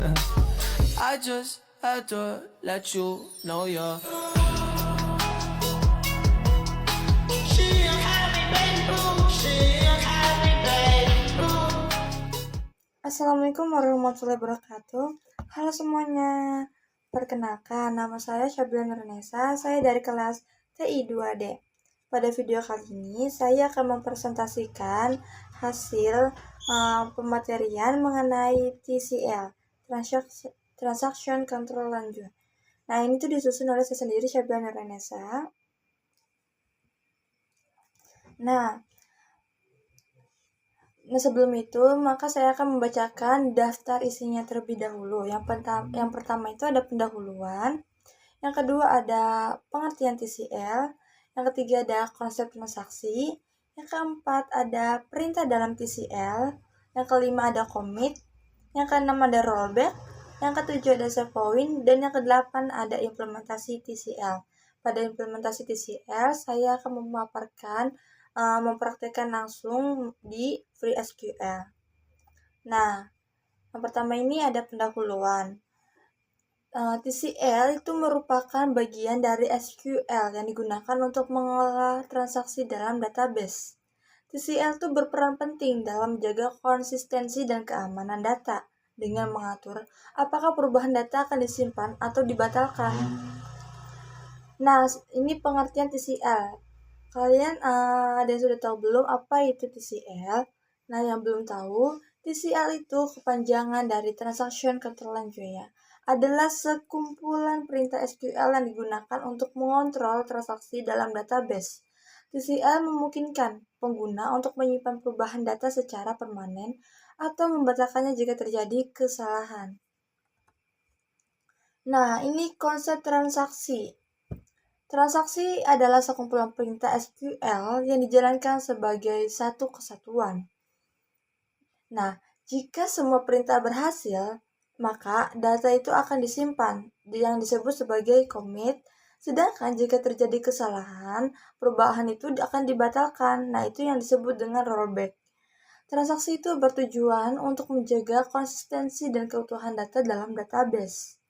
I just had to let you know you're. Assalamualaikum warahmatullahi wabarakatuh. Halo semuanya. Perkenalkan, nama saya Syabilan Nurnesa. Saya dari kelas TI 2D. Pada video kali ini, saya akan mempresentasikan hasil pematerian mengenai TCL, Transaction Control Lanjut. Nah, ini tuh disusun oleh saya sendiri, Syabilan Nurnesa. Nah, sebelum itu, maka saya akan membacakan daftar isinya terlebih dahulu. Yang pertama itu ada pendahuluan, yang kedua ada pengertian TCL, yang ketiga ada konsep transaksi, yang keempat ada perintah dalam TCL, yang kelima ada commit, yang keenam ada rollback, yang ketujuh ada save point, dan yang kedelapan ada implementasi TCL. Pada implementasi TCL, saya akan mempraktekkan langsung di FreeSQL. Nah, yang pertama ini ada pendahuluan. TCL itu merupakan bagian dari SQL yang digunakan untuk mengolah transaksi dalam database. TCL itu berperan penting dalam menjaga konsistensi dan keamanan data dengan mengatur apakah perubahan data akan disimpan atau dibatalkan. Nah, ini pengertian TCL. Kalian ada yang sudah tahu belum apa itu TCL? Nah, yang belum tahu, TCL itu kepanjangan dari Transaction Control Language, adalah sekumpulan perintah SQL yang digunakan untuk mengontrol transaksi dalam database. TCL memungkinkan pengguna untuk menyimpan perubahan data secara permanen atau membatalkannya jika terjadi kesalahan. Nah, ini konsep transaksi. Transaksi adalah sekumpulan perintah SQL yang dijalankan sebagai satu kesatuan. Nah, jika semua perintah berhasil, maka data itu akan disimpan yang disebut sebagai commit. Sedangkan jika terjadi kesalahan, perubahan itu akan dibatalkan. Nah, itu yang disebut dengan rollback. Transaksi itu bertujuan untuk menjaga konsistensi dan keutuhan data dalam database.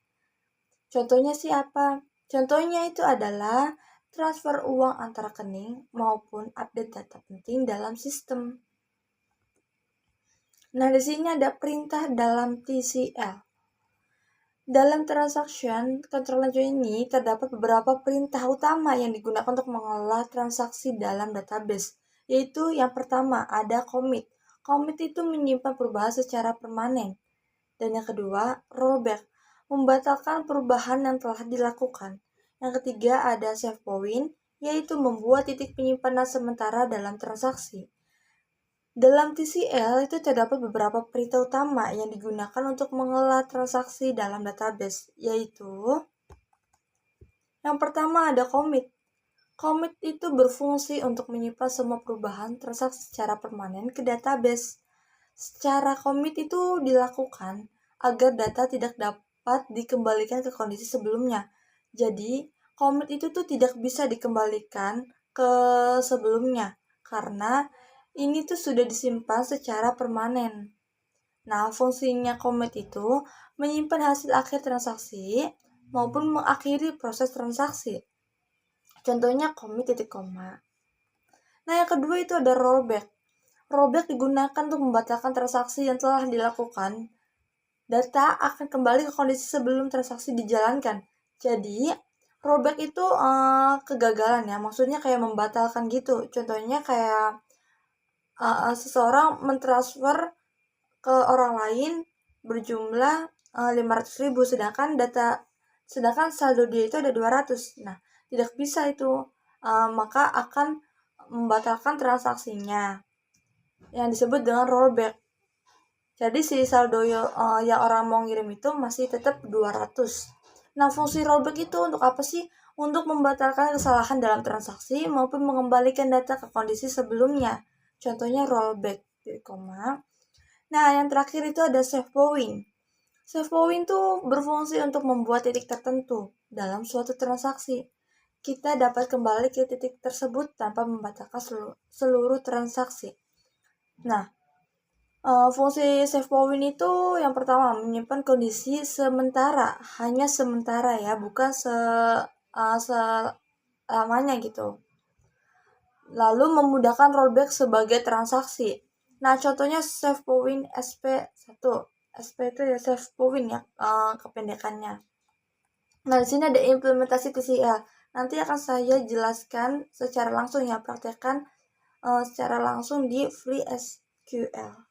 Contohnya sih apa? Contohnya itu adalah transfer uang antar rekening maupun update data penting dalam sistem. Nah, di sini ada perintah dalam TCL. Dalam transaction control lanjut ini terdapat beberapa perintah utama yang digunakan untuk mengolah transaksi dalam database, yaitu yang pertama ada commit. Commit itu menyimpan perubahan secara permanen. Dan yang kedua, rollback, membatalkan perubahan yang telah dilakukan. Yang ketiga ada save point, yaitu membuat titik penyimpanan sementara dalam transaksi. Dalam TCL itu terdapat beberapa perintah utama yang digunakan untuk mengelola transaksi dalam database, yaitu yang pertama ada commit. Commit itu berfungsi untuk menyimpan semua perubahan transaksi secara permanen ke database. Secara commit itu dilakukan agar data tidak dapat dikembalikan ke kondisi sebelumnya. Jadi, commit itu tuh tidak bisa dikembalikan ke sebelumnya karena ini tuh sudah disimpan secara permanen. Nah, fungsinya commit itu menyimpan hasil akhir transaksi maupun mengakhiri proses transaksi. Contohnya commit titik koma. Nah, yang kedua itu ada rollback. Rollback digunakan untuk membatalkan transaksi yang telah dilakukan. Data akan kembali ke kondisi sebelum transaksi dijalankan. Jadi, rollback itu kegagalan ya, maksudnya kayak membatalkan gitu. Contohnya kayak seseorang mentransfer ke orang lain berjumlah 500.000, sedangkan saldo dia itu ada 200. Nah, tidak bisa itu, maka akan membatalkan transaksinya yang disebut dengan rollback. Jadi si saldo yang orang mau ngirim itu masih tetap 200. Nah, fungsi rollback itu untuk apa sih? Untuk membatalkan kesalahan dalam transaksi maupun mengembalikan data ke kondisi sebelumnya. Contohnya rollback, koma. Nah, yang terakhir itu ada save point. Save point itu berfungsi untuk membuat titik tertentu dalam suatu transaksi. Kita dapat kembali ke titik tersebut tanpa membatalkan seluruh transaksi. Nah, Fungsi save point itu yang pertama menyimpan kondisi sementara, hanya sementara ya, bukan selamanya gitu. Lalu memudahkan rollback sebagai transaksi. Nah, contohnya save point SP1. SP itu ya save point ya, kependekannya. Nah, di sini ada implementasi TCL. Nanti akan saya jelaskan secara langsung ya, praktekkan secara langsung di Free SQL.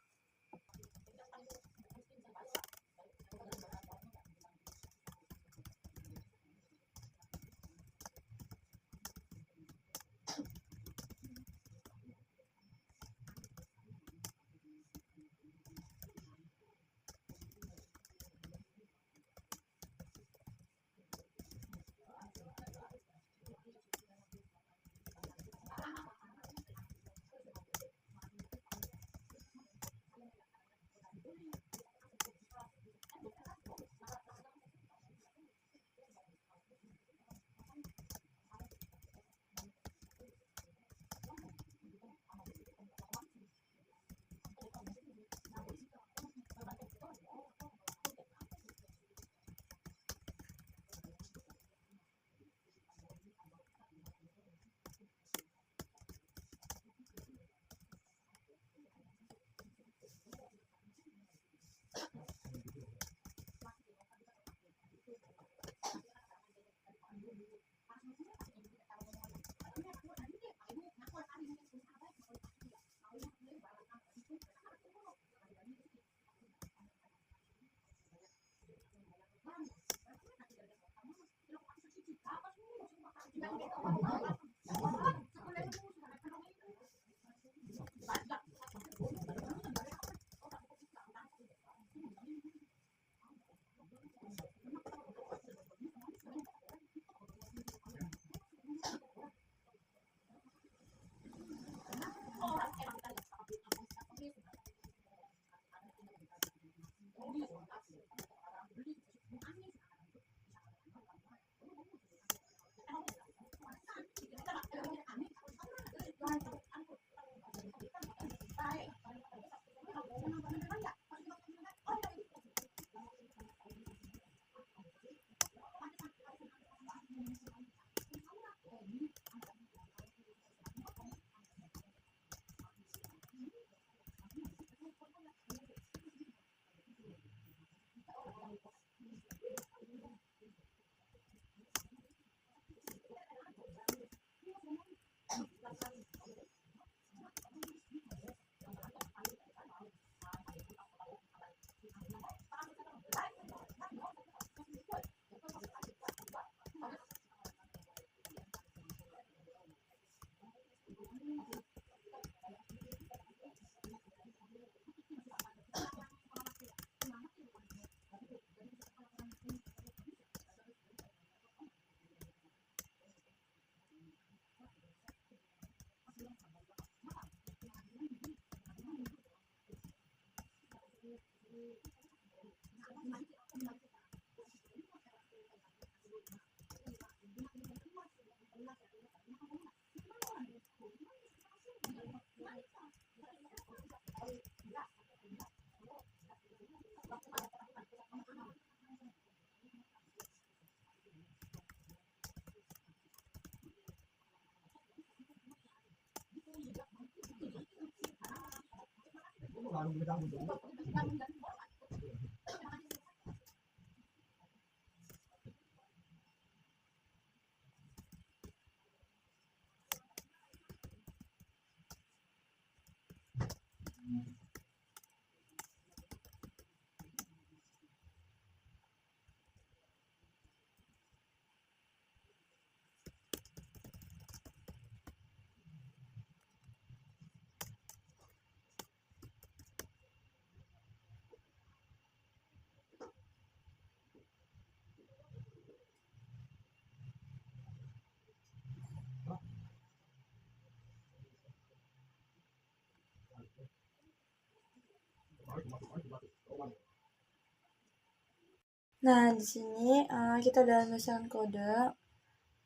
Nah, di sini kita udah misalkan kode,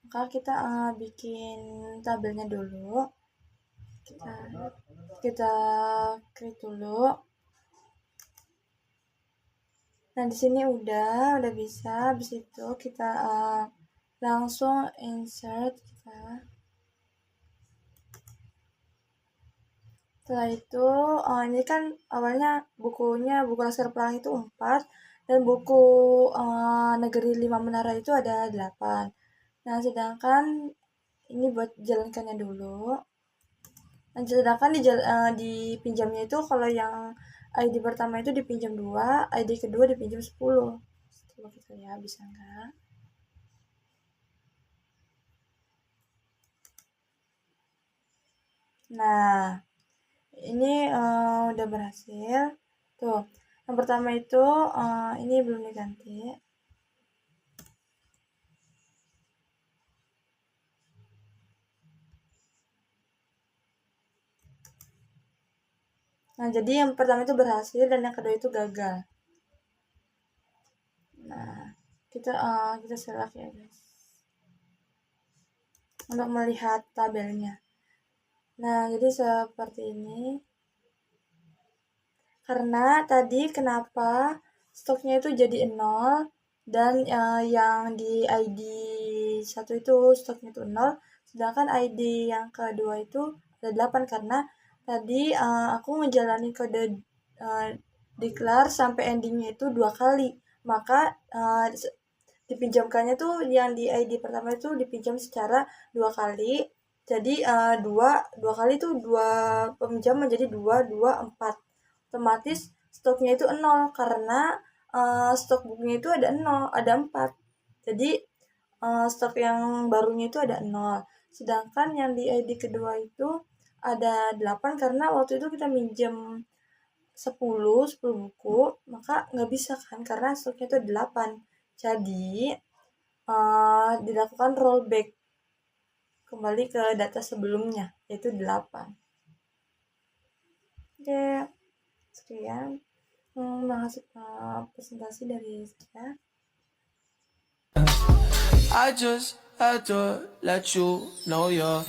maka kita bikin tabelnya dulu. Kita kita create dulu. Nah, di sini udah bisa. Habis itu kita langsung insert kita. Setelah itu, ini kan awalnya buku Laskar Pelangi itu 4, dan buku Negeri Lima Menara itu ada 8. Nah, sedangkan ini buat jalankannya dulu. Nah, sedangkan di pinjamnya itu kalau yang ID pertama itu dipinjam 2, ID kedua dipinjam 10. Coba kita ya, bisa nggak? Nah, ini udah berhasil. Tuh, yang pertama itu ini belum diganti. Nah, jadi yang pertama itu berhasil dan yang kedua itu gagal. Nah, kita select ya, guys. Untuk melihat tabelnya. Nah, jadi seperti ini. Karena tadi kenapa stoknya itu jadi 0 dan yang di ID 1 itu stoknya itu 0, sedangkan ID yang kedua itu ada 8 karena tadi aku menjalani kode declare sampai endingnya itu 2 kali. Maka dipinjamkannya tuh yang di ID pertama itu dipinjam secara 2 kali. Jadi dua kali tuh 2 peminjam menjadi 2, 2, 4. Otomatis stoknya itu 0 karena stok bukunya itu ada 0, ada 4. Jadi stok yang barunya itu ada 0. Sedangkan yang di ID kedua itu ada 8 karena waktu itu kita minjem 10 buku, maka nggak bisa kan karena stoknya itu 8. Jadi dilakukan rollback kembali ke data sebelumnya, yaitu 8. Oke, sekian bahas presentasi dari saya. I just had to let you know you're